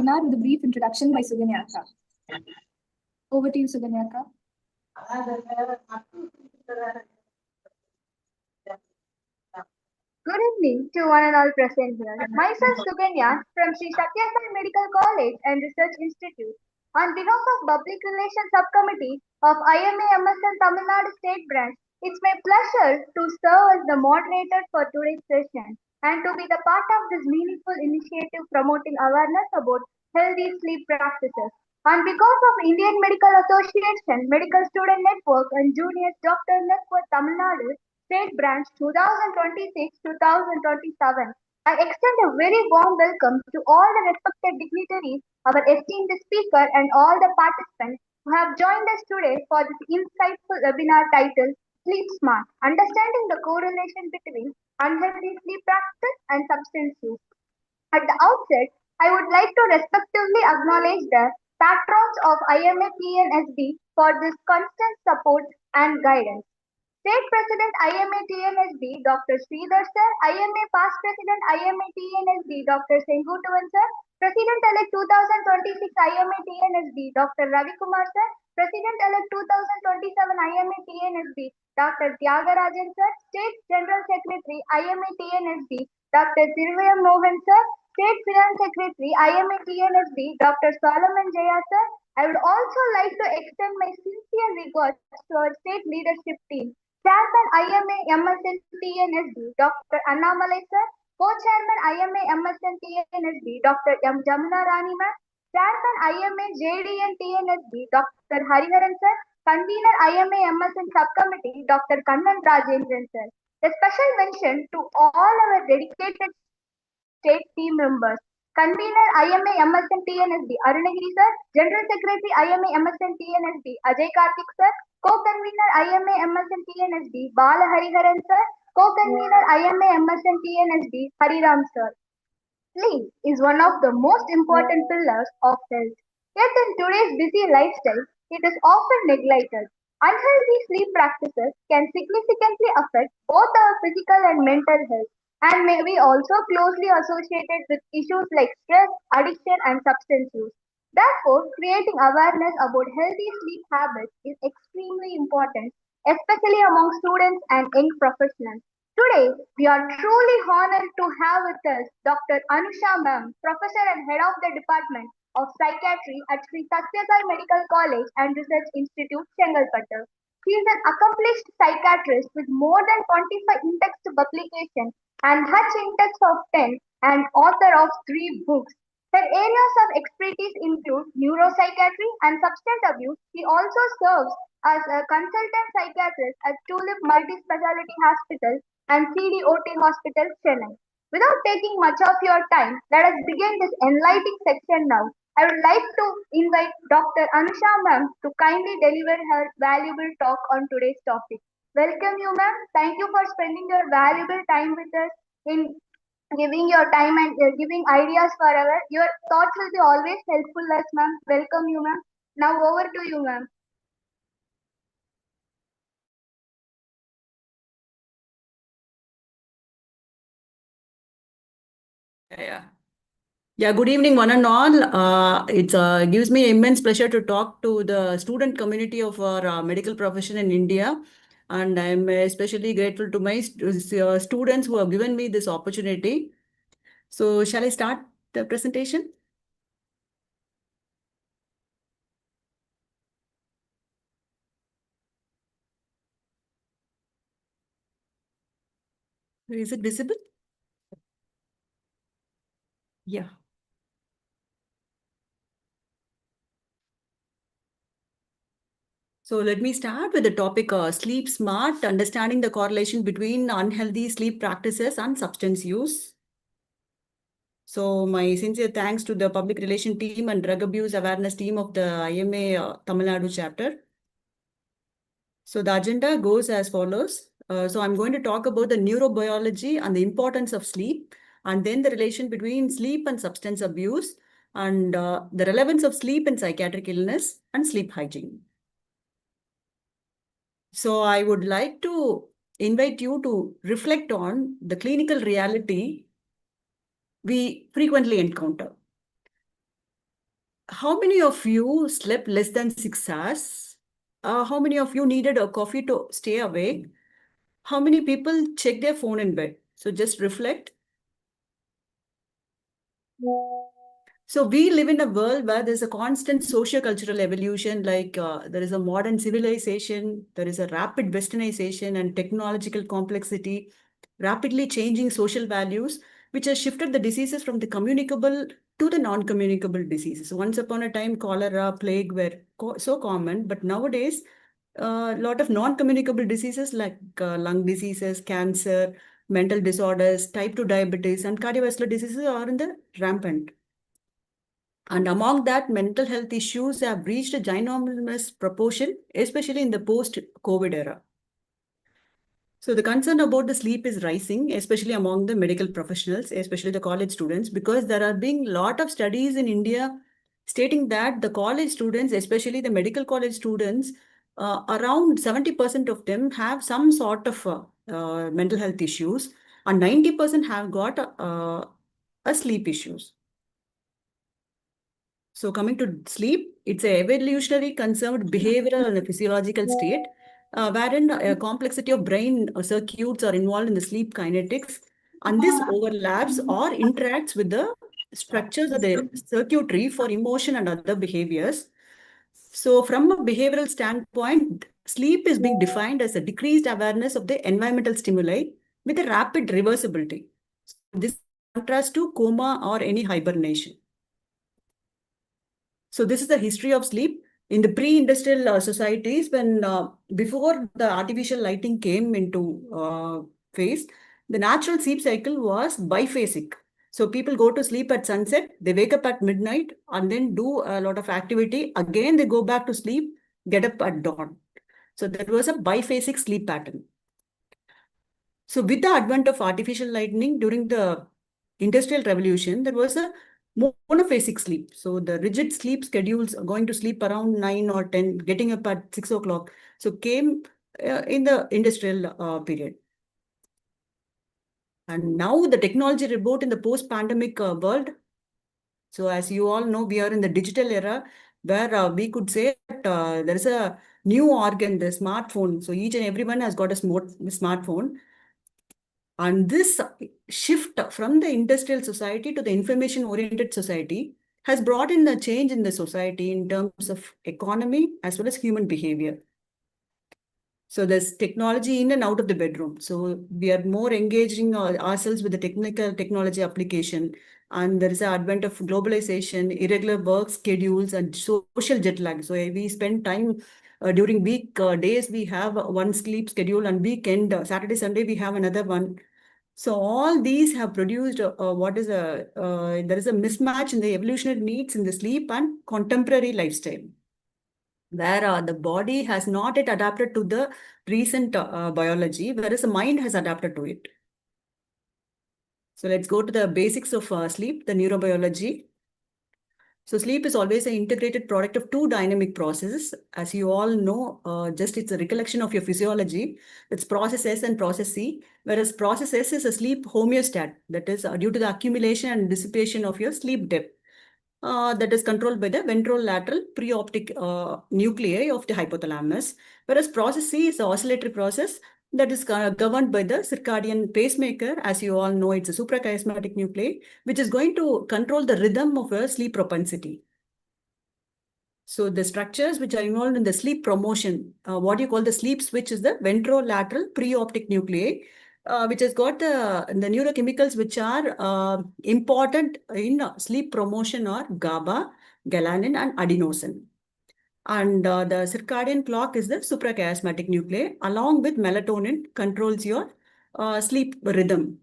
webinar with a brief introduction by Suganyaka. Over to you, Suganyaka. Good evening to one and all present here. Myself Suganya from Sri Satyasai Medical College and Research Institute. On behalf of Public Relations Subcommittee of IMA-MSN Tamil Nadu State Branch, it's my pleasure to serve as the moderator for today's session and to be the part of this meaningful initiative promoting awareness about healthy sleep practices. On behalf of Indian Medical Association, Medical Student Network and Junior Doctor Network Tamil Nadu State Branch 2026-2027, I extend a very warm welcome to all the respected dignitaries, our esteemed speaker and all the participants who have joined us today for this insightful webinar titled Sleep Smart, Understanding the Correlation Between Unhealthy Sleep Practice and Substance Use. At the outset, I would like to respectively acknowledge the patrons of IMA-TNSB for this constant support and guidance. State President IMA-TNSB Dr. Sridhar Sir, IMA Past President IMA-TNSB Dr. Sengutuvan Sir, President-elect 2026 IMA-TNSB Dr. Ravi Kumar Sir, President-elect 2027 IMA-TNSB Dr. Tyagarajan Sir, State General Secretary IMA-TNSB Dr. Sirvayam Mohan Sir, State Finance Secretary IMA-TNSB Dr. Solomon Jaya Sir. I would also like to extend my sincere regards to our state leadership team. Chairman IMA-MSN TNSB Dr. Annamalai Sir, Co-Chairman IMA-MSN TNSB Dr. M. Jamuna Rani Ma'am, Chairman IMA-JDN TNSB Dr. Hariharan Sir, Convener IMA-MSN Subcommittee Dr. Kannan Rajendran Sir. A special mention to all our dedicated state team members. Convener IMA-MSN TNSB Arunagiri Sir, General Secretary IMA-MSN TNSB Ajay Karthik Sir, Co-Convener IMA-MSN TNSB Bala Hariharan Sir, Co-Convener IMA-MSN TNSB Hariram Sir. Sleep is one of the most important pillars of health. Yet in today's busy lifestyle, it is often neglected. Unhealthy sleep practices can significantly affect both our physical and mental health and may be also closely associated with issues like stress, addiction, and substance use. Therefore, creating awareness about healthy sleep habits is extremely important, especially among students and young professionals. Today, we are truly honored to have with us Dr. Anusa Ma'am, Professor and Head of the Department of Psychiatry at Sri Satyasai Medical College and Research Institute, Chengalpattu. She is an accomplished psychiatrist with more than 25 in-text publications and Hutch Index of 10 and author of 3 books. Her areas of expertise include neuropsychiatry and substance abuse. She also serves as a consultant psychiatrist at Tulip Multi-Speciality Hospital and CDOT Hospital, Chennai. Without taking much of your time, let us begin this enlightening section now. I would like to invite Dr. Anusa Ma'am to kindly deliver her valuable talk on today's topic. Welcome you, ma'am. Thank you for spending your valuable time with us in giving your time and giving ideas for our. Your thoughts will be always helpful us, ma'am. Welcome you, ma'am. Now over to you, ma'am. Yeah, good evening, one and all. It gives me immense pleasure to talk to the student community of our medical profession in India. And I'm especially grateful to my students who have given me this opportunity. So shall I start the presentation? Is it visible? Yeah. So let me start with the topic sleep smart, understanding the correlation between unhealthy sleep practices and substance use. So my sincere thanks to the public relation team and drug abuse awareness team of the IMA Tamil Nadu chapter. So the agenda goes as follows. So I'm going to talk about the neurobiology and the importance of sleep, and then the relation between sleep and substance abuse, and the relevance of sleep in psychiatric illness and sleep hygiene. So I would like to invite you to reflect on the clinical reality we frequently encounter. how many of you slept less than 6 hours? How many of you needed a coffee to stay awake? How many people check their phone in bed? So just reflect. So we live in a world where there's a constant socio-cultural evolution, like there is a modern civilization, there is a rapid westernization and technological complexity, rapidly changing social values, which has shifted the diseases from the communicable to the non-communicable diseases. Once upon a time, cholera, plague were so common, but nowadays, a lot of non-communicable diseases like lung diseases, cancer, mental disorders, type 2 diabetes, and cardiovascular diseases are in the rampant. And among that, mental health issues have reached a ginormous proportion, especially in the post-COVID era. So the concern about the sleep is rising, especially among the medical professionals, especially the college students, because there are being a lot of studies in India stating that the college students, especially the medical college students, around 70% of them have some sort of mental health issues, and 90% have got a sleep issues. So coming to sleep, it's a evolutionary conserved behavioral and a physiological state, wherein a complexity of brain circuits are involved in the sleep kinetics, and this overlaps or interacts with the structures of the circuitry for emotion and other behaviors. So from a behavioral standpoint, sleep is being defined as a decreased awareness of the environmental stimuli with a rapid reversibility. This contrasts to coma or any hibernation. So this is the history of sleep. In the pre-industrial societies, when before the artificial lighting came into phase, the natural sleep cycle was biphasic. So people go to sleep at sunset, they wake up at midnight, and then do a lot of activity. Again, they go back to sleep, get up at dawn. So that was a biphasic sleep pattern. So with the advent of artificial lighting during the Industrial Revolution, there was a monophasic sleep. So the rigid sleep schedules, going to sleep around 9 or 10, getting up at 6 o'clock. So came in the industrial period. And now the technology reboot in the post-pandemic world. So as you all know, we are in the digital era where we could say that there is a new organ, the smartphone. So each and everyone has got a smartphone. And this shift from the industrial society to the information-oriented society has brought in a change in the society in terms of economy as well as human behavior. So there's technology in and out of the bedroom. So we are more engaging ourselves with the technology application. And there is an advent of globalization, irregular work schedules, and social jet lag. So we spend time during week days, we have one sleep schedule, and weekend, Saturday, Sunday, we have another one. So all these have produced there is a mismatch in the evolutionary needs in the sleep and contemporary lifestyle, where the body has not yet adapted to the recent biology, whereas the mind has adapted to it. So let's go to the basics of sleep, the neurobiology. So sleep is always an integrated product of two dynamic processes. As you all know, just it's a recollection of your physiology. It's process S and process C, whereas process S is a sleep homeostat, that is due to the accumulation and dissipation of your sleep depth. That is controlled by the ventrolateral preoptic nuclei of the hypothalamus, whereas process C is the oscillatory process that is governed by the circadian pacemaker. As you all know, it's a suprachiasmatic nuclei, which is going to control the rhythm of a sleep propensity. So the structures which are involved in the sleep promotion, what you call the sleep switch, is the ventrolateral preoptic nuclei, which has got the neurochemicals which are important in sleep promotion are GABA, galanin, and adenosine. And the circadian clock is the suprachiasmatic nuclei, along with melatonin, controls your sleep rhythm.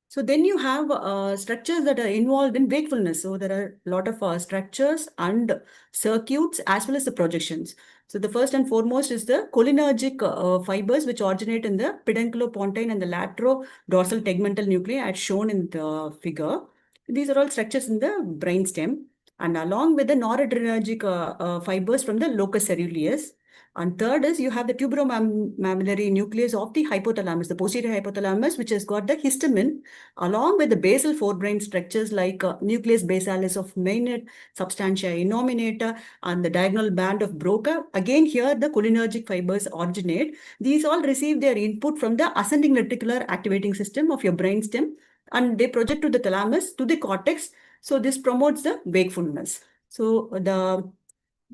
So then you have structures that are involved in wakefulness. So there are a lot of structures and circuits as well as the projections. So the first and foremost is the cholinergic fibers, which originate in the pedunculopontine and the laterodorsal tegmental nuclei as shown in the figure. These are all structures in the brainstem, and along with the noradrenergic fibers from the locus ceruleus. And third is you have the tuberomammillary nucleus of the hypothalamus, the posterior hypothalamus, which has got the histamine, along with the basal forebrain structures like nucleus basalis of Maynard, substantia innominata, and the diagonal band of Broca. Again, here the cholinergic fibers originate. These all receive their input from the ascending reticular activating system of your brainstem, and they project to the thalamus, to the cortex. So this promotes the wakefulness. So the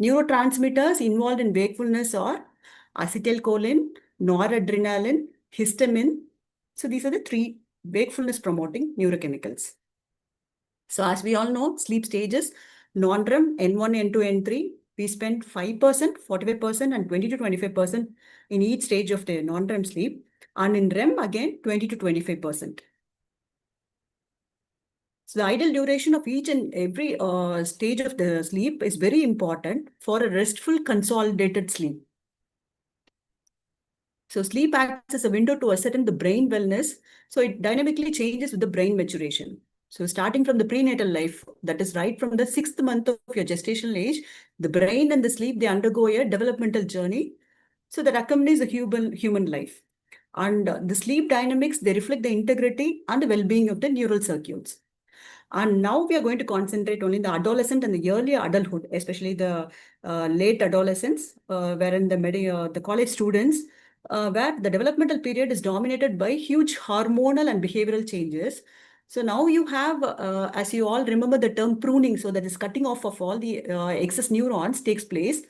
neurotransmitters involved in wakefulness are acetylcholine, noradrenaline, histamine. So these are the three wakefulness promoting neurochemicals. So as we all know, sleep stages, non-REM, N1, N2, N3, we spend 5%, 45%, and 20 to 25% in each stage of the non-REM sleep. And in REM, again, 20 to 25%. So the ideal duration of each and every stage of the sleep is very important for a restful, consolidated sleep. So sleep acts as a window to ascertain the brain wellness. So it dynamically changes with the brain maturation. So starting from the prenatal life, that is right from the 6th month of your gestational age, the brain and the sleep, they undergo a developmental journey. So that accompanies the human life. And the sleep dynamics, they reflect the integrity and the well-being of the neural circuits. And now we are going to concentrate only the adolescent and the early adulthood, especially the late adolescence, wherein the college students, where the developmental period is dominated by huge hormonal and behavioral changes. So now you have, as you all remember the term pruning, so that is cutting off of all the excess neurons takes place,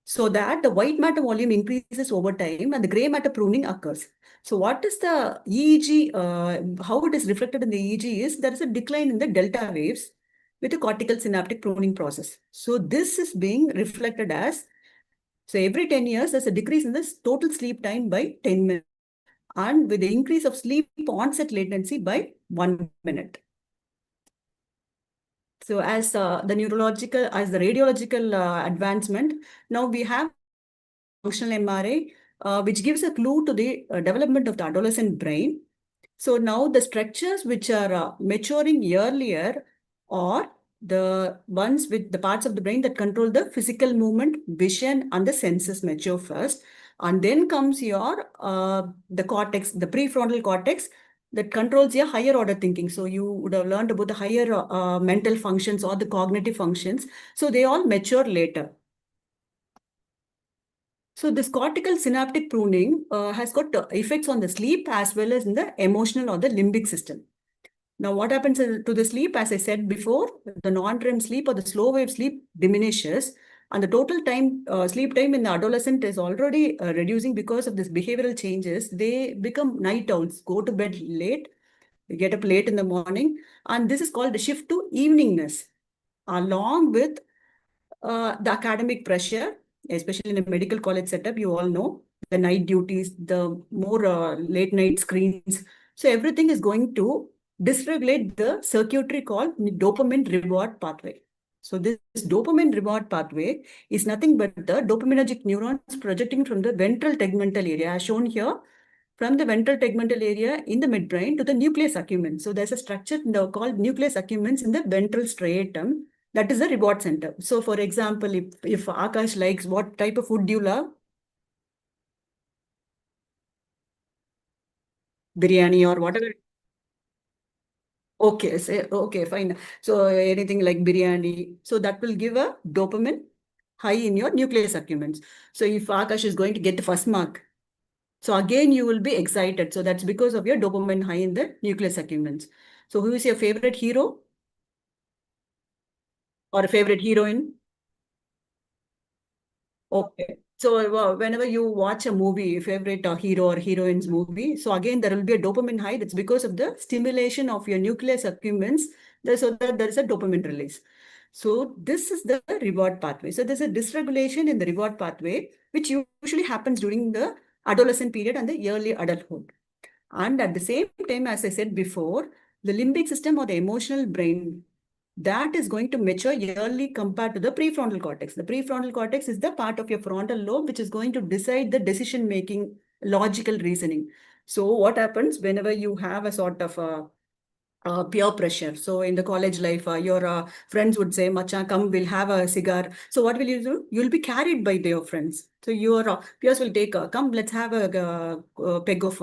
so that the white matter volume increases over time and the gray matter pruning occurs. So what is the EEG, how it is reflected in the EEG is there is a decline in the delta waves with a cortical synaptic pruning process. So this is being reflected as, so every 10 years, there's a decrease in the total sleep time by 10 minutes and with the increase of sleep onset latency by 1 minute. So as the radiological advancement, now we have functional MRI, which gives a clue to the development of the adolescent brain. So now the structures which are maturing earlier are the ones with the parts of the brain that control the physical movement, vision, and the senses mature first. And then comes your the cortex, the prefrontal cortex, that controls your higher order thinking. So you would have learned about the higher mental functions or the cognitive functions. So they all mature later. So this cortical synaptic pruning has got effects on the sleep as well as in the emotional or the limbic system. Now, what happens to the sleep? As I said before, the non-REM sleep or the slow wave sleep diminishes, and the total time sleep time in the adolescent is already reducing because of this behavioral changes. They become night owls, go to bed late, they get up late in the morning, and this is called the shift to eveningness, along with the academic pressure, especially in a medical college setup. You all know the night duties, the more late night screens. So everything is going to dysregulate the circuitry called dopamine reward pathway. So this dopamine reward pathway is nothing but the dopaminergic neurons projecting from the ventral tegmental area, as shown here, from the ventral tegmental area in the midbrain to the nucleus accumbens. So there's a structure called nucleus accumbens in the ventral striatum. That is the reward center. So for example, if Aakash likes, what type of food do you love? Biryani or whatever. Okay, okay, fine. So anything like biryani. So that will give a dopamine high in your nucleus accumbens. So if Aakash is going to get the first mark, so again you will be excited. So that's because of your dopamine high in the nucleus accumbens. So who is your favorite hero or a favorite heroine? Okay. So whenever you watch a movie, favorite hero or heroine's movie, so again, there will be a dopamine high. That's because of the stimulation of your nucleus accumbens, so that there is a dopamine release. So this is the reward pathway. So there's a dysregulation in the reward pathway, which usually happens during the adolescent period and the early adulthood. And at the same time, as I said before, the limbic system or the emotional brain, that is going to mature yearly compared to the prefrontal cortex. The prefrontal cortex is the part of your frontal lobe which is going to decide the decision-making, logical reasoning. So what happens whenever you have a sort of peer pressure. So in the college life, your friends would say, "Macha, come, we'll have a cigar." So what will you do? You'll be carried by your friends. So your peers will take, "Come, let's have a peg of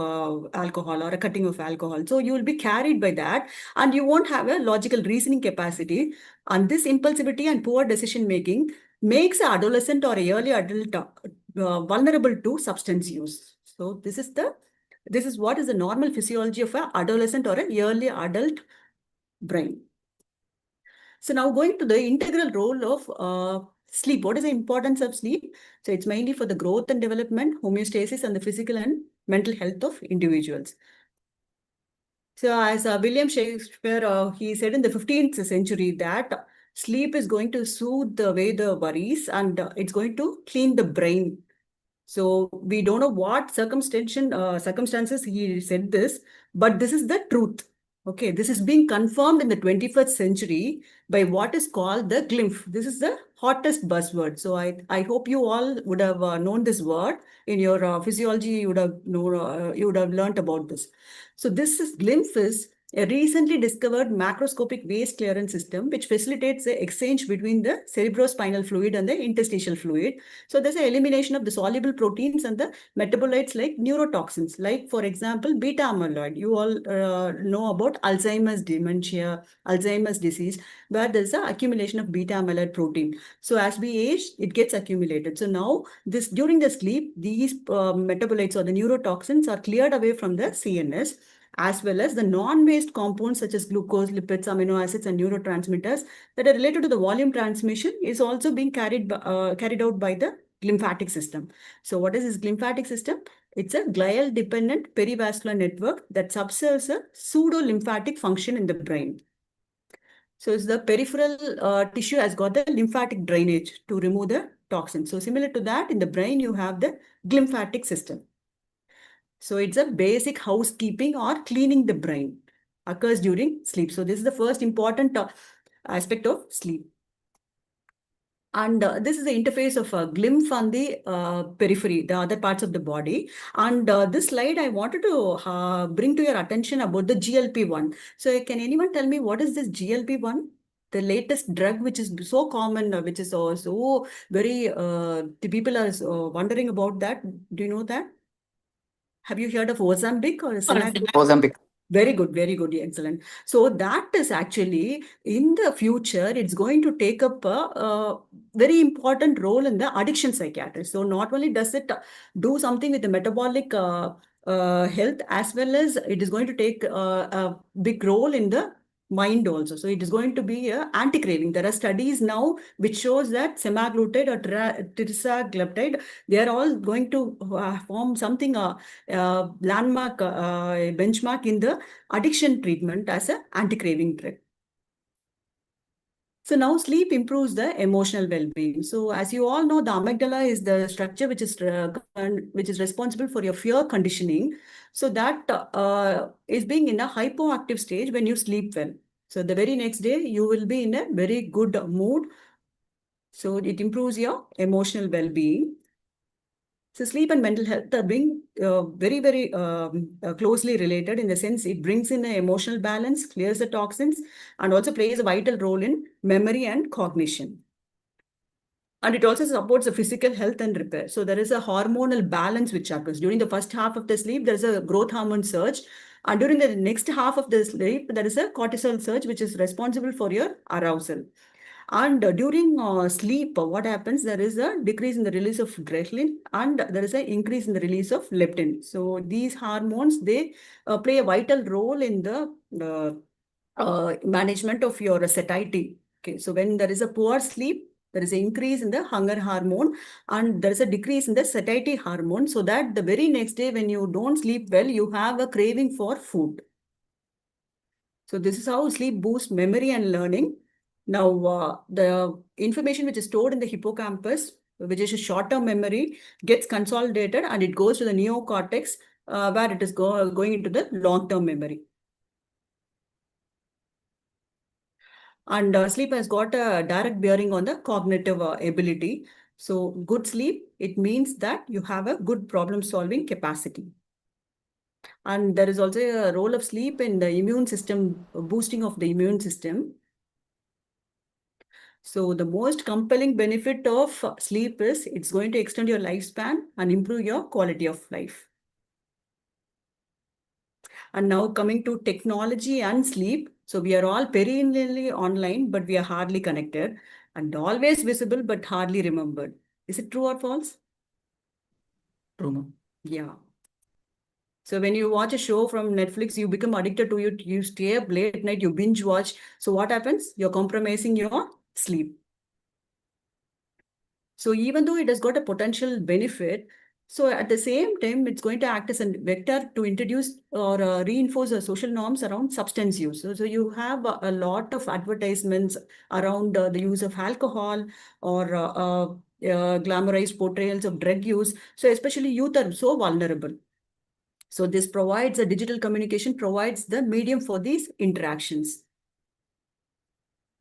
alcohol or a cutting of alcohol." So you will be carried by that, and you won't have a logical reasoning capacity. And this impulsivity and poor decision making makes an adolescent or a early adult vulnerable to substance use. So this is what is the normal physiology of an adolescent or an early adult brain. So now going to the integral role of sleep. What is the importance of sleep? So it's mainly for the growth and development, homeostasis, and the physical and mental health of individuals. So as William Shakespeare, he said in the 15th century that sleep is going to soothe away the worries and it's going to clean the brain. So we don't know what circumstances he said this, but this is the truth. Okay, this is being confirmed in the 21st century by what is called the glymph. This is the hottest buzzword. So I hope you all would have known this word in your physiology. You would have learned about this. So glymph is a recently discovered macroscopic waste clearance system which facilitates the exchange between the cerebrospinal fluid and the interstitial fluid. So there's an elimination of the soluble proteins and the metabolites like neurotoxins, like for example, beta amyloid. You all know about Alzheimer's dementia, Alzheimer's disease, where there's an accumulation of beta amyloid protein. So as we age, it gets accumulated. So now during the sleep, these metabolites or the neurotoxins are cleared away from the CNS, as well as the non-waste compounds such as glucose, lipids, amino acids, and neurotransmitters that are related to the volume transmission is also being carried out by the glymphatic system. So what is this glymphatic system? It's a glial-dependent perivascular network that subserves a pseudo-lymphatic function in the brain. So it's the peripheral tissue has got the lymphatic drainage to remove the toxins. So similar to that, in the brain, you have the glymphatic system. So it's a basic housekeeping or cleaning the brain occurs during sleep. So this is the first important aspect of sleep. And this is the interface of glymph on the periphery, the other parts of the body. And this slide, I wanted to bring to your attention about the GLP-1. So can anyone tell me what is this GLP-1? The latest drug, which is so common, which is also very, the people are wondering about that. Do you know that? Have you heard of Ozempic or Semaglutide? Ozempic. Very good, very good, excellent. So that is actually in the future, it's going to take up a very important role in the addiction psychiatry. So not only does it do something with the metabolic health, as well as it is going to take a big role in the mind also. So it is going to be a anti-craving. There are studies now which shows that semaglutide or tirzepatide, they are all going to form something landmark benchmark in the addiction treatment as an anti-craving drug. So now sleep improves the emotional well-being. So as you all know, the amygdala is the structure which is responsible for your fear conditioning. So that is being in a hypoactive stage when you sleep well. So the very next day, you will be in a very good mood. So it improves your emotional well-being. So sleep and mental health are being very, very closely related in the sense it brings in an emotional balance, clears the toxins, and also plays a vital role in memory and cognition. And it also supports the physical health and repair. So there is a hormonal balance which occurs. During the first half of the sleep, there is a growth hormone surge. And during the next half of the sleep, there is a cortisol surge, which is responsible for your arousal. And during sleep, what happens? There is a decrease in the release of ghrelin and there is an increase in the release of leptin. So these hormones, they play a vital role in the management of your satiety. Okay, so when there is a poor sleep, there is an increase in the hunger hormone and there is a decrease in the satiety hormone. So that the very next day when you don't sleep well, you have a craving for food. So this is how sleep boosts memory and learning. Now, the information which is stored in the hippocampus, which is a short-term memory, gets consolidated and it goes to the neocortex, where it is going into the long-term memory. And sleep has got a direct bearing on the cognitive ability. So good sleep, it means that you have a good problem-solving capacity. And there is also a role of sleep in the immune system, boosting of the immune system. So the most compelling benefit of sleep is it's going to extend your lifespan and improve your quality of life. And now coming to technology and sleep. So we are all perennially online, but we are hardly connected, and always visible, but hardly remembered. Is it true or false? True, ma'am. Yeah. So when you watch a show from Netflix, you become addicted to it. You stay up late at night, you binge watch. So what happens? You're compromising your sleep. So even though it has got a potential benefit, so at the same time, it's going to act as a vector to introduce or reinforce the social norms around substance use. So you have a lot of advertisements around the use of alcohol or glamorized portrayals of drug use. So especially youth are so vulnerable. So this provides a digital communication, provides the medium for these interactions.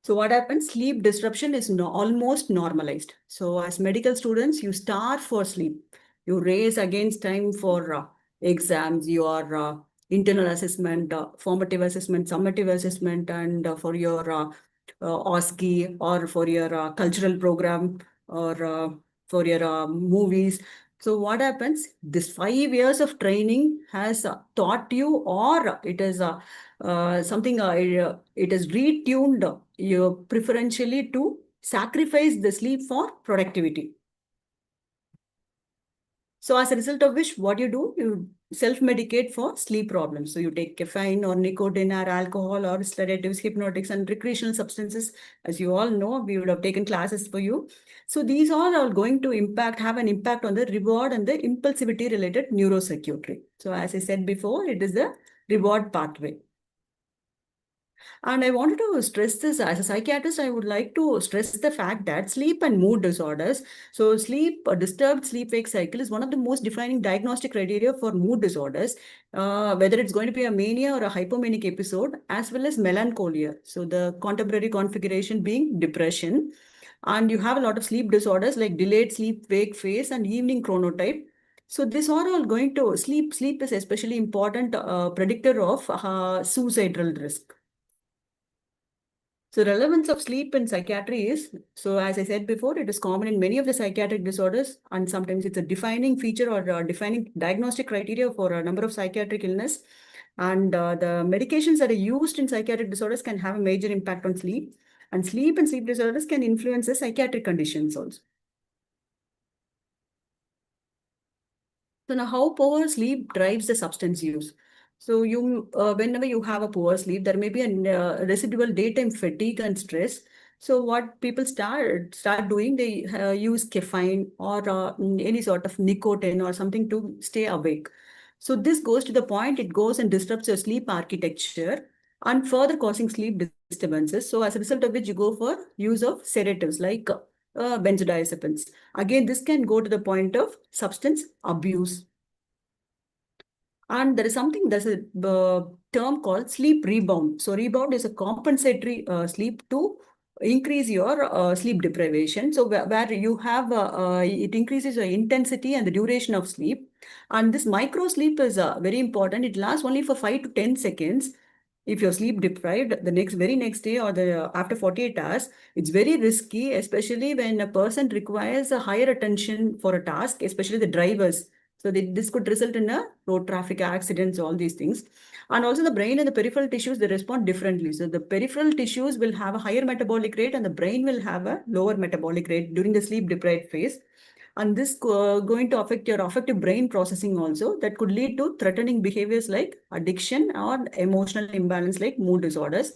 So what happens? Sleep disruption is almost normalized. So as medical students, you starve for sleep. You race against time for exams, your internal assessment, formative assessment, summative assessment, and for your OSCE or for your cultural program or for your movies. So what happens? This 5 years of training has taught you, or it is something it is retuned you preferentially to sacrifice the sleep for productivity. So as a result of which, what you do, you self-medicate for sleep problems. So you take caffeine or nicotine or alcohol or sedatives, hypnotics, and recreational substances. As you all know, we would have taken classes for you. So these all are going to have an impact on the reward and the impulsivity related neurocircuitry. So as I said before, it is the reward pathway. And I wanted to stress this as a psychiatrist, I would like to stress the fact that sleep and mood disorders. So disturbed sleep-wake cycle is one of the most defining diagnostic criteria for mood disorders, whether it's going to be a mania or a hypomanic episode, as well as melancholia. So the contemporary configuration being depression. And you have a lot of sleep disorders like delayed sleep-wake phase and evening chronotype. So this are all going to sleep. Sleep is especially important predictor of suicidal risk. So relevance of sleep in psychiatry is, so as I said before, it is common in many of the psychiatric disorders, and sometimes it's a defining feature or a defining diagnostic criteria for a number of psychiatric illness. And the medications that are used in psychiatric disorders can have a major impact on sleep. And sleep and sleep disorders can influence the psychiatric conditions also. So now how poor sleep drives the substance use. So whenever you have a poor sleep, there may be a residual daytime fatigue and stress. So what people start doing, they use caffeine or any sort of nicotine or something to stay awake. So this goes to the point, it goes and disrupts your sleep architecture and further causing sleep disturbances. So as a result of which you go for use of sedatives like benzodiazepines. Again, this can go to the point of substance abuse. And there is there's a term called sleep rebound. So rebound is a compensatory sleep to increase your sleep deprivation. So where you have, it increases your intensity and the duration of sleep. And this micro sleep is very important. It lasts only for 5 to 10 seconds. If you're sleep deprived the very next day or after 48 hours, it's very risky, especially when a person requires a higher attention for a task, especially the drivers. So this could result in road traffic accidents, all these things. And also the brain and the peripheral tissues, they respond differently. So the peripheral tissues will have a higher metabolic rate and the brain will have a lower metabolic rate during the sleep deprived phase. And this going to affect your affective brain processing also, that could lead to threatening behaviors like addiction or emotional imbalance like mood disorders.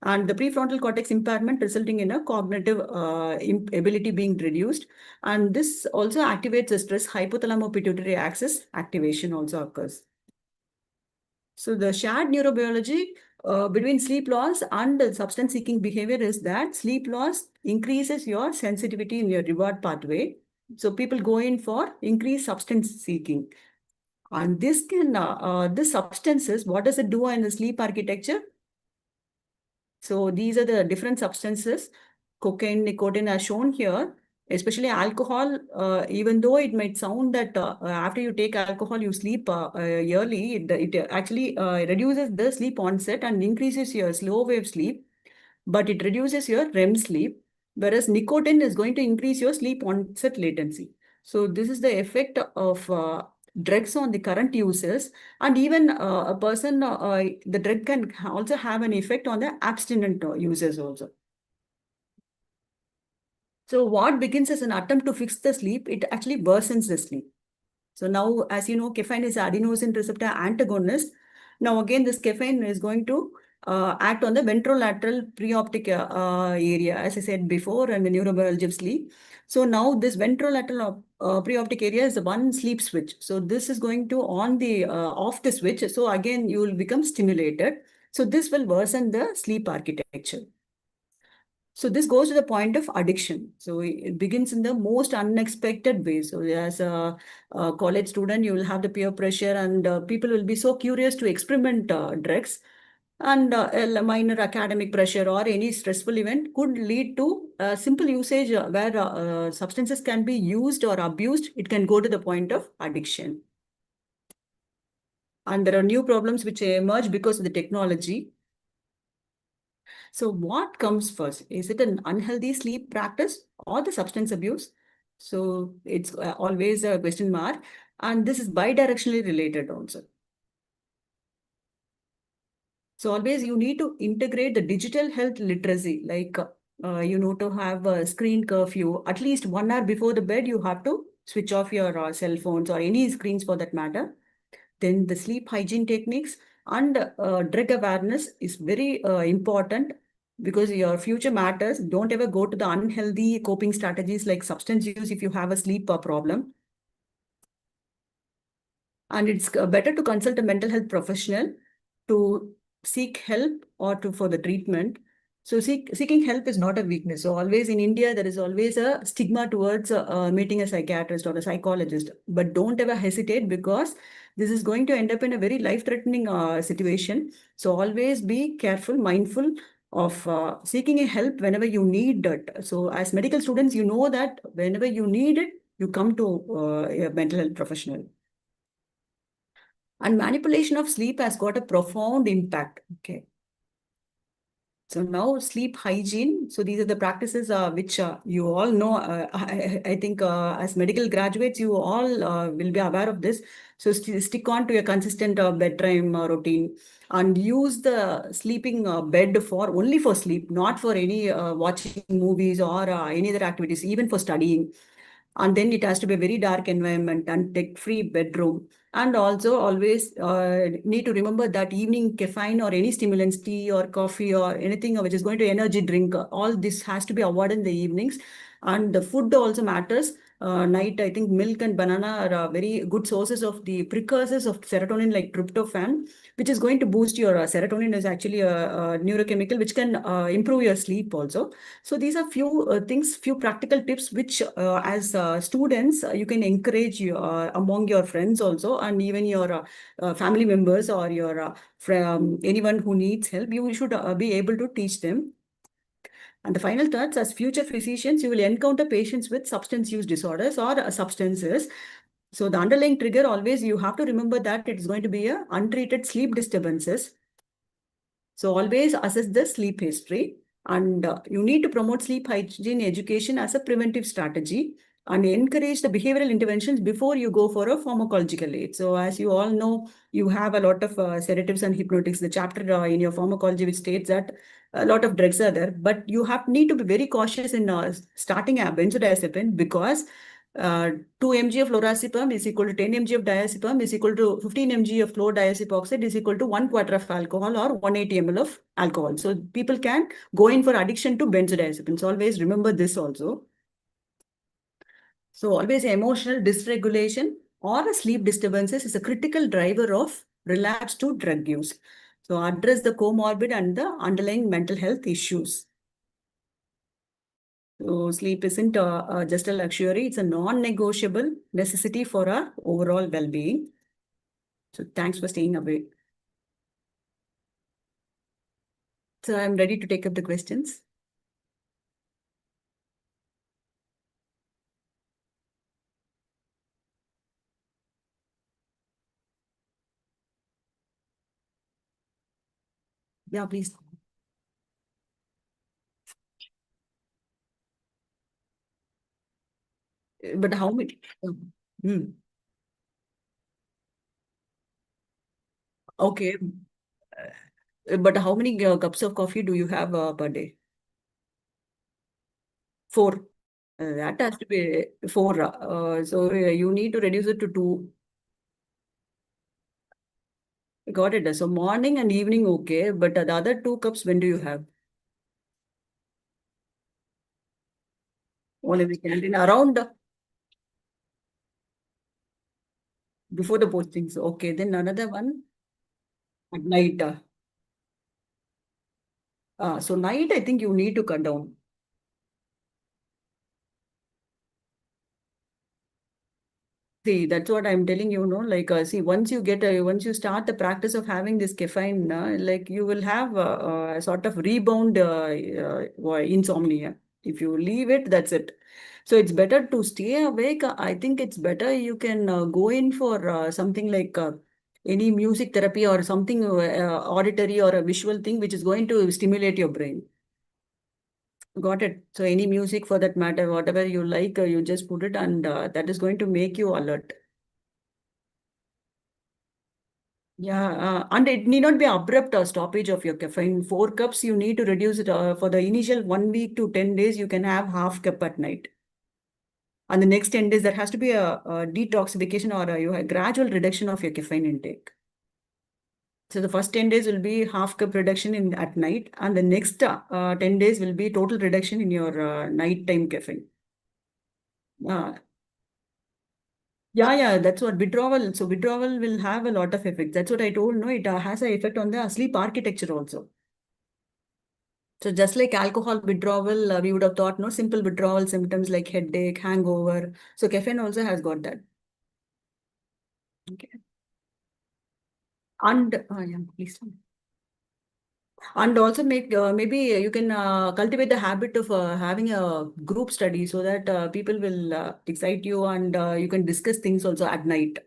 And the prefrontal cortex impairment resulting in a cognitive ability being reduced. And this also activates the stress hypothalamo-pituitary axis activation also occurs. So the shared neurobiology between sleep loss and substance seeking behavior is that sleep loss increases your sensitivity in your reward pathway. So people go in for increased substance seeking. And this substances, what does it do in the sleep architecture? So these are the different substances. Cocaine, nicotine are shown here. especially alcohol, even though it might sound that after you take alcohol, you sleep early, it actually reduces the sleep onset and increases your slow wave sleep, but it reduces your REM sleep, whereas nicotine is going to increase your sleep onset latency. So this is the effect of drugs on the current users, and even a person, the drug can also have an effect on the abstinent users also. So what begins as an attempt to fix the sleep, it actually worsens the sleep. So now, as you know, caffeine is adenosine receptor antagonist. Now again, this caffeine is going to act on the ventrolateral preoptic area, as I said before, and the neurobiology of sleep. So now this ventrolateral preoptic area is the one sleep switch. So this is going to on the off the switch. So again, you will become stimulated. So this will worsen the sleep architecture. So this goes to the point of addiction. So it begins in the most unexpected way. So as a college student, you will have the peer pressure, and people will be so curious to experiment drugs. And a minor academic pressure or any stressful event could lead to simple usage where substances can be used or abused. It can go to the point of addiction. And there are new problems which emerge because of the technology. So what comes first? Is it an unhealthy sleep practice or the substance abuse? So it's always a question mark. And this is bidirectionally related also. So always you need to integrate the digital health literacy, like, to have a screen curfew. At least 1 hour before the bed, you have to switch off your cell phones or any screens for that matter. Then the sleep hygiene techniques and drug awareness is very important, because your future matters. Don't ever go to the unhealthy coping strategies like substance use if you have a sleep problem. And it's better to consult a mental health professional to seek help or for the treatment. So seeking help is not a weakness. So always in India, there is always a stigma towards meeting a psychiatrist or a psychologist. But don't ever hesitate, because this is going to end up in a very life-threatening situation. So always be careful, mindful of seeking a help whenever you need it. So as medical students, you know that whenever you need it, you come to a mental health professional. And manipulation of sleep has got a profound impact. Okay. So now sleep hygiene. So these are the practices which you all know. I think as medical graduates, you all will be aware of this. So stick on to a consistent bedtime routine, and use the sleeping bed for only for sleep, not for any watching movies or any other activities, even for studying. And then it has to be a very dark environment and tech-free bedroom. And also always need to remember that evening caffeine or any stimulants, tea or coffee or anything which is going to energy drink, all this has to be avoided in the evenings. And the food also matters. Night, I think milk and banana are very good sources of the precursors of serotonin, like tryptophan, which is going to boost your serotonin is actually a neurochemical which can improve your sleep also. So these are few things, few practical tips which as students you can encourage among your friends also, and even your family members or your from anyone who needs help. You should be able to teach them. And the final thoughts: as future physicians, you will encounter patients with substance use disorders or substances. So the underlying trigger, always you have to remember that it's going to be a untreated sleep disturbances. So always assess the sleep history, and you need to promote sleep hygiene education as a preventive strategy, and encourage the behavioral interventions before you go for a pharmacological aid. So as you all know, you have a lot of sedatives and hypnotics, the chapter in your pharmacology which states that a lot of drugs are there, but you need to be very cautious in starting a benzodiazepine, because 2 mg of lorazepam is equal to 10 mg of diazepam is equal to 15 mg of fluorodiazepoxide is equal to 1/4 of alcohol or 180 ml of alcohol. So people can go in for addiction to benzodiazepines. Always remember this also. So always emotional dysregulation or sleep disturbances is a critical driver of relapse to drug use. So address the comorbid and the underlying mental health issues. So sleep isn't just a luxury, it's a non-negotiable necessity for our overall well-being. So thanks for staying away. So I'm ready to take up the questions. Yeah, please. But how many? Hmm. Okay. But how many cups of coffee do you have per day? 4. That has to be 4. So you need to reduce it to 2. Got it. So morning and evening, okay. But the other 2 cups, when do you have? Only the canteen around before the postings. Okay. Then another one at night. So night, I think you need to cut down. See, that's what I'm telling you, no? Like, see, once you start the practice of having this caffeine, like you will have a sort of rebound insomnia. If you leave it, that's it. So it's better to stay awake. I think it's better you can go in for something like any music therapy or something auditory or a visual thing which is going to stimulate your brain. Got it. So any music for that matter, whatever you like, you just put it and that is going to make you alert. Yeah, and it need not be abrupt stoppage of your caffeine. 4 cups, you need to reduce it for the initial 1 week to 10 days. You can have half cup at night. And the next 10 days, there has to be a detoxification or a gradual reduction of your caffeine intake. So the first 10 days will be half cup reduction in at night, and the next 10 days will be total reduction in your nighttime caffeine. Uh, yeah, that's what withdrawal. So withdrawal will have a lot of effects. That's what I told. No, it has an effect on the sleep architecture also. So just like alcohol withdrawal, we would have thought no simple withdrawal symptoms like headache, hangover. So caffeine also has got that. Okay. And yeah, please. And also make maybe you can cultivate the habit of having a group study so that people will excite you and you can discuss things also at night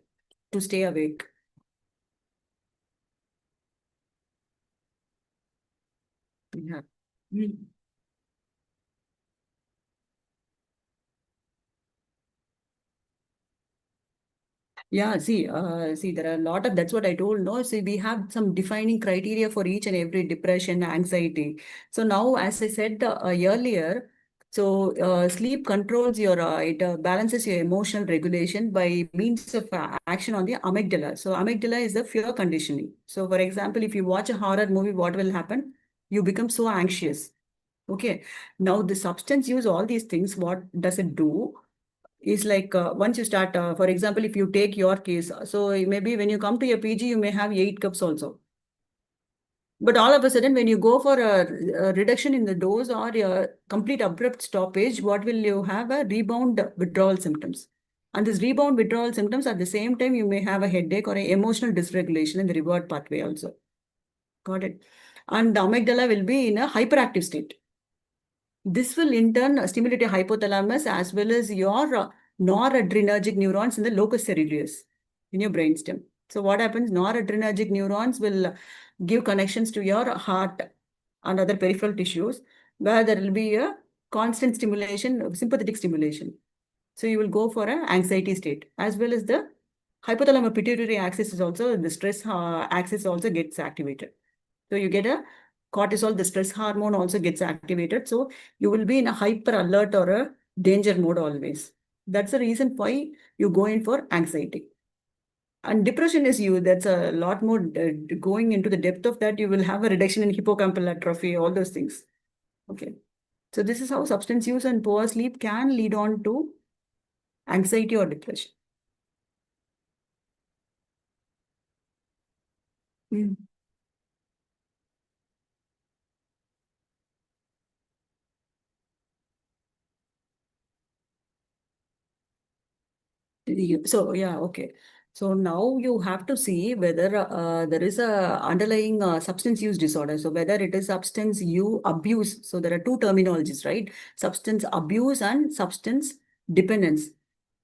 to stay awake. Yeah. Mm. Yeah, see, there are a lot of that's what I told. No, see, we have some defining criteria for each and every depression, anxiety. So now, as I said earlier, so sleep controls your, it balances your emotional regulation by means of action on the amygdala. So amygdala is the fear conditioning. So, for example, if you watch a horror movie, what will happen? You become so anxious. Okay. Now, the substance use, all these things, what does it do? Is like once you start, for example, if you take your case, so maybe when you come to your PG, you may have 8 cups also. But all of a sudden, when you go for a reduction in the dose or a complete abrupt stoppage, what will you have? A rebound withdrawal symptoms. And this rebound withdrawal symptoms at the same time, you may have a headache or an emotional dysregulation in the reward pathway also. Got it. And the amygdala will be in a hyperactive state. This will in turn stimulate your hypothalamus as well as your noradrenergic neurons in the locus ceruleus in your brainstem. So what happens? Noradrenergic neurons will give connections to your heart and other peripheral tissues where there will be a constant stimulation, sympathetic stimulation. So you will go for an anxiety state as well as the hypothalamus pituitary axis is also the stress axis also gets activated. So you get a cortisol, the stress hormone also gets activated. So you will be in a hyper alert or a danger mode always. That's the reason why you go in for anxiety. And depression is you, that's a lot more going into the depth of that. You will have a reduction in hippocampal atrophy, all those things. Okay. So this is how substance use and poor sleep can lead on to anxiety or depression. Mm. So yeah, okay. So now you have to see whether there is a underlying substance use disorder. So whether it is substance use abuse. So there are two terminologies, right? Substance abuse and substance dependence.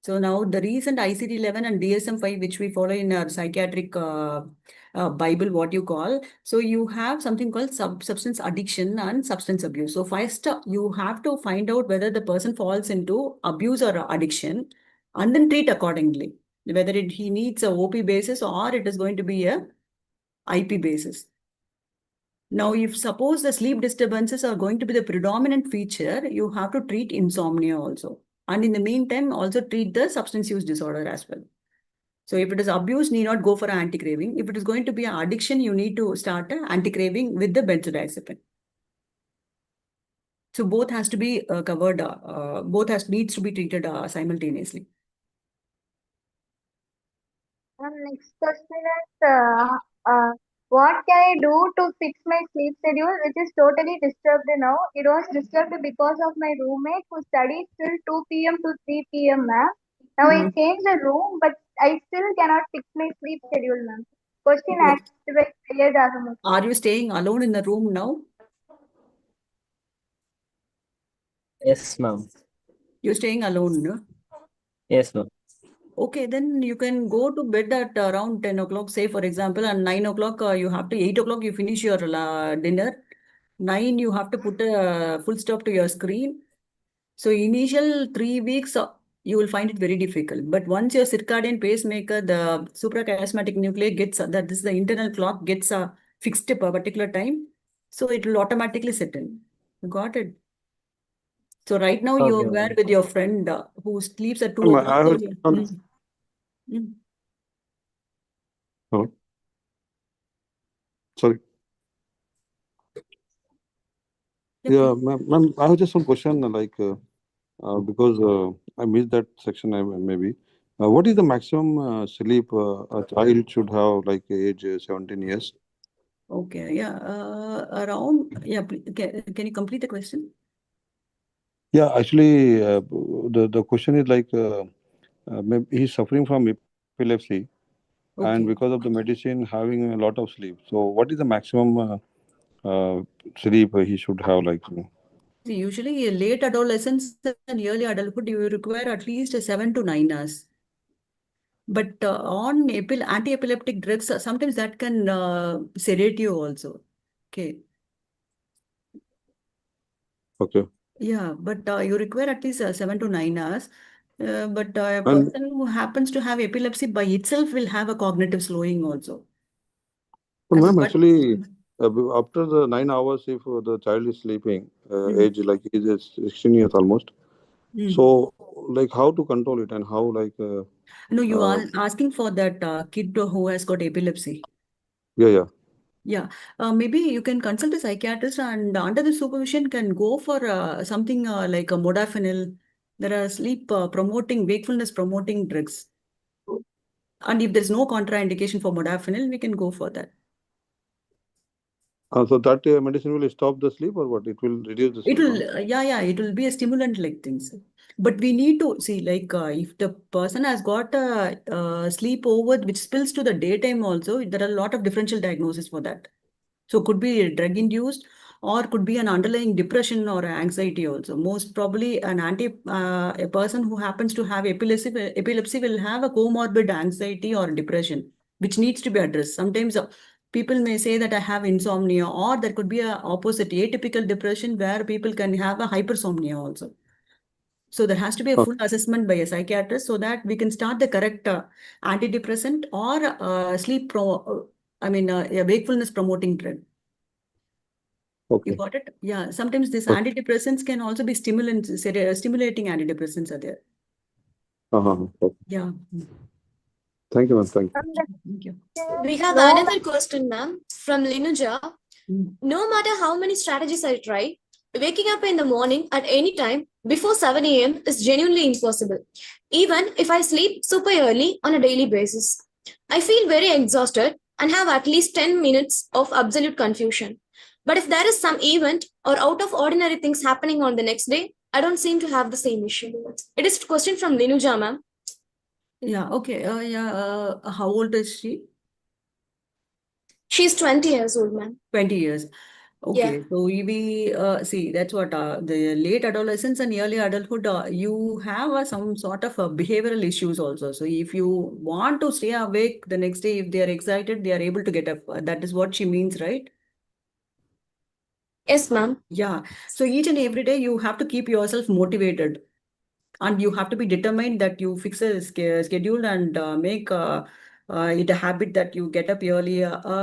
So now the recent ICD-11 and DSM-5, which we follow in our psychiatric Bible, what you call. So you have something called substance addiction and substance abuse. So first, you have to find out whether the person falls into abuse or addiction, and then treat accordingly. Whether he needs a OP basis or it is going to be a IP basis. Now, if suppose the sleep disturbances are going to be the predominant feature, you have to treat insomnia also. And in the meantime, also treat the substance use disorder as well. So if it is abuse, need not go for an anti-craving. If it is going to be an addiction, you need to start an anti-craving with the benzodiazepine. So both has to be covered, needs to be treated simultaneously. Next question is, what can I do to fix my sleep schedule, which is totally disturbed now? It was disturbed because of my roommate who studies till 2 p.m. to 3 p.m., ma'am. Now I changed the room, but I still cannot fix my sleep schedule, ma'am. Question Okay. asked by Sayed Ahmed. Are you staying alone in the room now? Yes, ma'am. You're staying alone, no? Yes, ma'am. Okay, then you can go to bed at around 10 o'clock, say for example, and 9 o'clock, you have to 8 o'clock, you finish your dinner. 9, you have to put a full stop to your screen. So initial 3 weeks, you will find it very difficult. But once your circadian pacemaker, the suprachiasmatic nuclei gets, that is the internal clock gets fixed at a particular time, so it will automatically set in. You got it? So right now you Okay, were ma'am. with your friend who sleeps at 2 Ma'am, o'clock. I So have Hello. Sorry. Yeah, ma'am, I have just one question, because I missed that section, maybe. What is the maximum sleep a child should have, like age 17 years? Okay, yeah, can you complete the question? Yeah, actually, the question is like, maybe he's suffering from epilepsy, and Okay. because of the medicine, having a lot of sleep. So, what is the maximum sleep he should have, like? See, usually late adolescence and early adulthood, you require at least 7 to 9 hours. But on anti-epileptic drugs, sometimes that can sedate you also. Okay. Okay. Yeah, but you require at least 7 to 9 hours. But a And person who happens to have epilepsy by itself will have a cognitive slowing also. ma'am, But actually, after the 9 hours, if the child is sleeping, age like he is 16 years almost. So, like, how to control it and how, like, no, you uh, are asking for that kid who has got epilepsy. yeah. Yeah, maybe you can consult a psychiatrist and under the supervision can go for something like a modafinil. There are sleep promoting, wakefulness promoting drugs. And if there's no contraindication for modafinil, we can go for that. So that medicine will stop the sleep or what? It will reduce the It sleep. will, it will be a stimulant like things. But we need to see, like, if the person has got a sleepover which spills to the daytime also, there are a lot of differential diagnoses for that. So could be drug induced or could be an underlying depression or anxiety also. Most probably a person who happens to have epilepsy will have a comorbid anxiety or depression, which needs to be addressed. Sometimes people may say that I have insomnia, or there could be a opposite atypical depression where people can have a hypersomnia also. So there has to be a full assessment by a psychiatrist so that we can start the correct antidepressant or a wakefulness promoting drug. Okay. You got it? Yeah. Sometimes these antidepressants can also be stimulating antidepressants are there. Okay. Yeah. Thank you, ma'am. Thank you. Thank you. We have another question, ma'am, from Linuja. Mm. No matter how many strategies I try, waking up in the morning at any time before 7 a.m. is genuinely impossible, even if I sleep super early on a daily basis. I feel very exhausted and have at least 10 minutes of absolute confusion. But if there is some event or out of ordinary things happening on the next day, I don't seem to have the same issue. It is a question from Linuja, ma'am. Yeah. Okay. How old is she? She's 20 years old, ma'am. 20 years. Okay, so we see that's what the late adolescence and early adulthood, you have some sort of behavioral issues also. So if you want to stay awake the next day, if they are excited, they are able to get up. That is what she means, right? Yes, ma'am. Yeah. So each and every day you have to keep yourself motivated, and you have to be determined that you fix a schedule and make it a habit that you get up early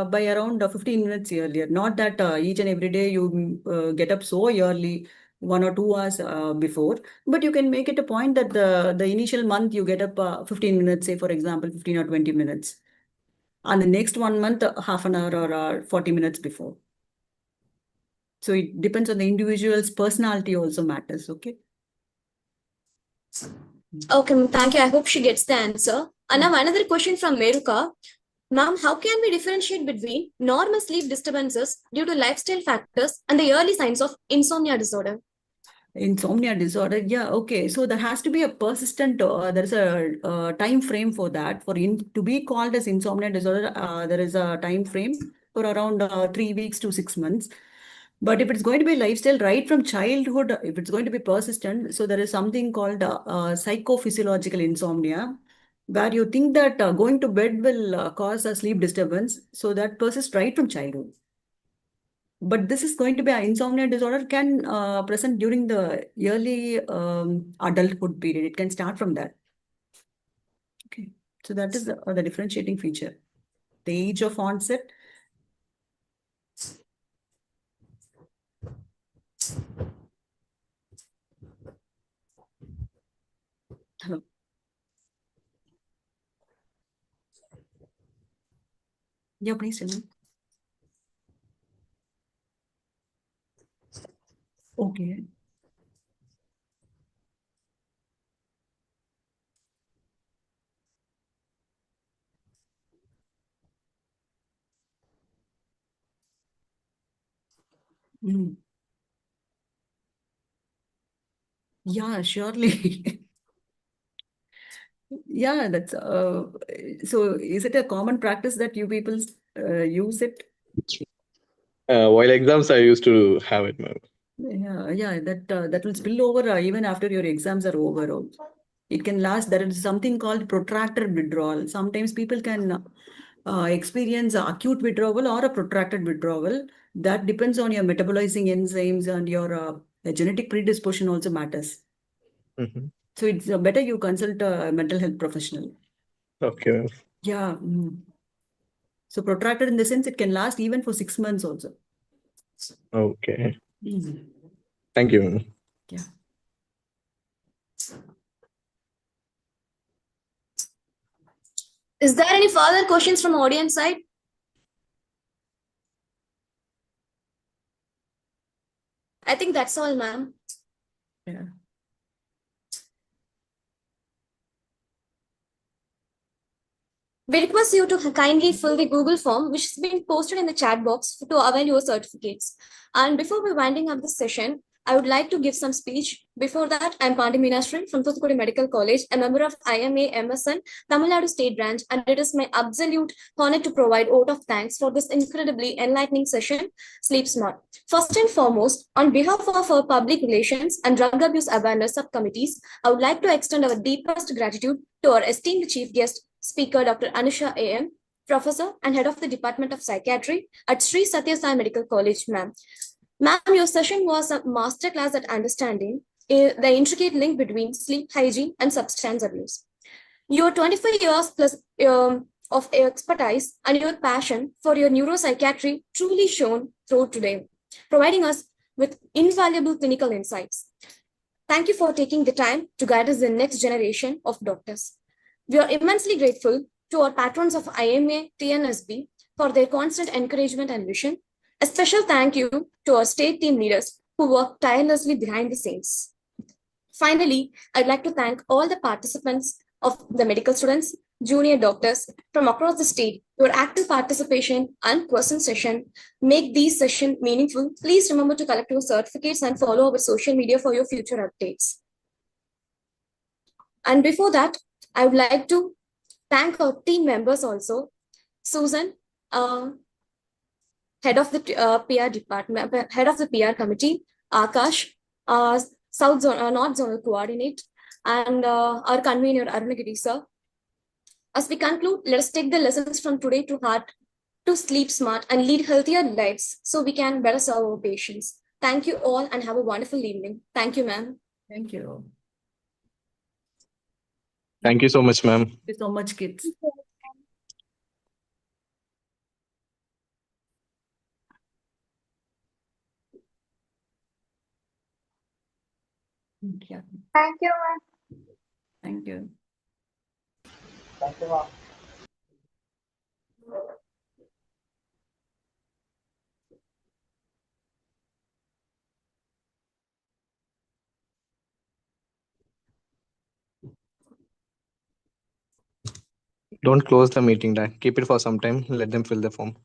by around 15 minutes earlier. Not that each and every day you get up so early, 1 or 2 hours before, but you can make it a point that the initial month you get up 15 minutes, say for example 15 or 20 minutes, and the next 1 month half an hour or 40 minutes before. So it depends on the individual's personality also matters. Okay. Okay, ma'am, thank you. I hope she gets the answer. And now another question from Meruka. Ma'am, how can we differentiate between normal sleep disturbances due to lifestyle factors and the early signs of insomnia disorder? Insomnia disorder, yeah, okay. So there has to be a persistent, there is a time frame for that. To be called as insomnia disorder, there is a time frame for around 3 weeks to 6 months. But if it's going to be lifestyle right from childhood, if it's going to be persistent, so there is something called psychophysiological insomnia, where you think that going to bed will cause a sleep disturbance. So that persists right from childhood. But this is going to be an insomnia disorder can present during the early adulthood period. It can start from that. Okay. So that is the differentiating feature. The age of onset. Hello. Yeah, please tell me. Okay. Mm. Yeah, surely. Yeah, that's so is it a common practice that you people use it? While exams, I used to have it, ma'am. Yeah, that will spill over even after your exams are over also. It can last. There is something called protracted withdrawal. Sometimes people can experience acute withdrawal or a protracted withdrawal. That depends on your metabolizing enzymes, and your genetic predisposition also matters. Mm-hmm. So it's better you consult a mental health professional. Okay, ma'am. Yeah. So protracted in the sense it can last even for 6 months also. Okay. Mhm. Thank you, ma'am. Yeah. Is there any further questions from audience side? I think that's all, ma'am. Yeah. We request you to kindly fill the Google form, which has been posted in the chat box to avail your certificates. And before we winding up this session, I would like to give some speech. Before that, I'm Pandi Meenashri from Thoothukudi Medical College, a member of IMA-MSN, Tamil Nadu State Branch, and it is my absolute honor to provide vote of thanks for this incredibly enlightening session, Sleep Smart. First and foremost, on behalf of our public relations and drug abuse awareness subcommittees, I would like to extend our deepest gratitude to our esteemed chief guest, Speaker Dr. Anusa AM, Professor and Head of the Department of Psychiatry at Sri Sathya Sai Medical College, ma'am. Ma'am, your session was a masterclass at understanding the intricate link between sleep hygiene and substance abuse. Your 25 years plus of expertise and your passion for your neuropsychiatry truly shone through today, providing us with invaluable clinical insights. Thank you for taking the time to guide us the next generation of doctors. We are immensely grateful to our patrons of IMA TNSB for their constant encouragement and vision. A special thank you to our state team leaders who work tirelessly behind the scenes. Finally, I'd like to thank all the participants of the medical students, junior doctors from across the state. Your active participation and question session make these sessions meaningful. Please remember to collect your certificates and follow our social media for your future updates. And before that, I would like to thank our team members also. Susan, head of the PR department, head of the PR committee, Aakash, South Zone, North Zonal coordinate, and our convener, Arunagiri sir. As we conclude, let us take the lessons from today to heart to sleep smart and lead healthier lives so we can better serve our patients. Thank you all and have a wonderful evening. Thank you, ma'am. Thank you. Thank you so much, ma'am. Thank you so much, kids. Yeah. Thank you, ma'am. Thank you. Don't close the meeting, Dan. Keep it for some time. Let them fill the form.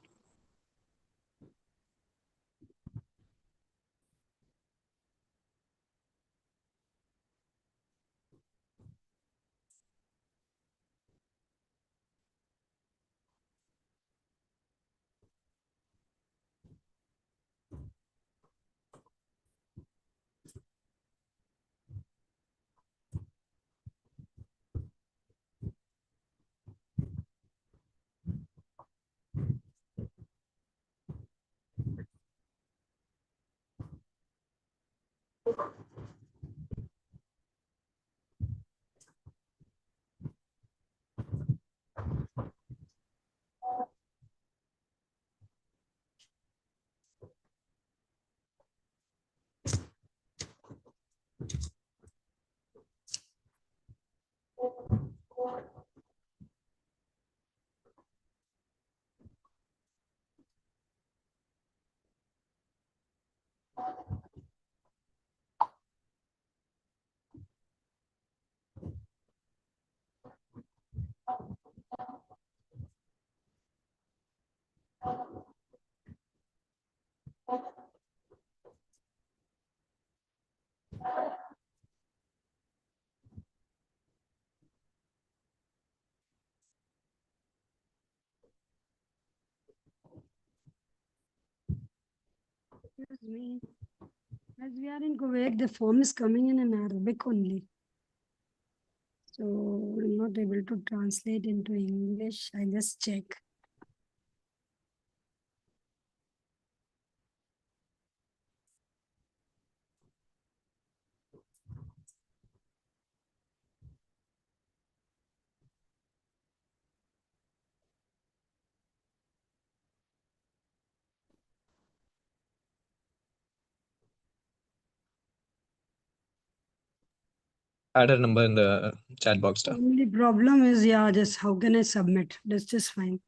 Excuse me. As we are in Kuwait, the form is coming in Arabic only. So I'm not able to translate into English. I just check. Add a number in the chat box, Dan. Only problem is, yeah, just how can I submit? That's just fine.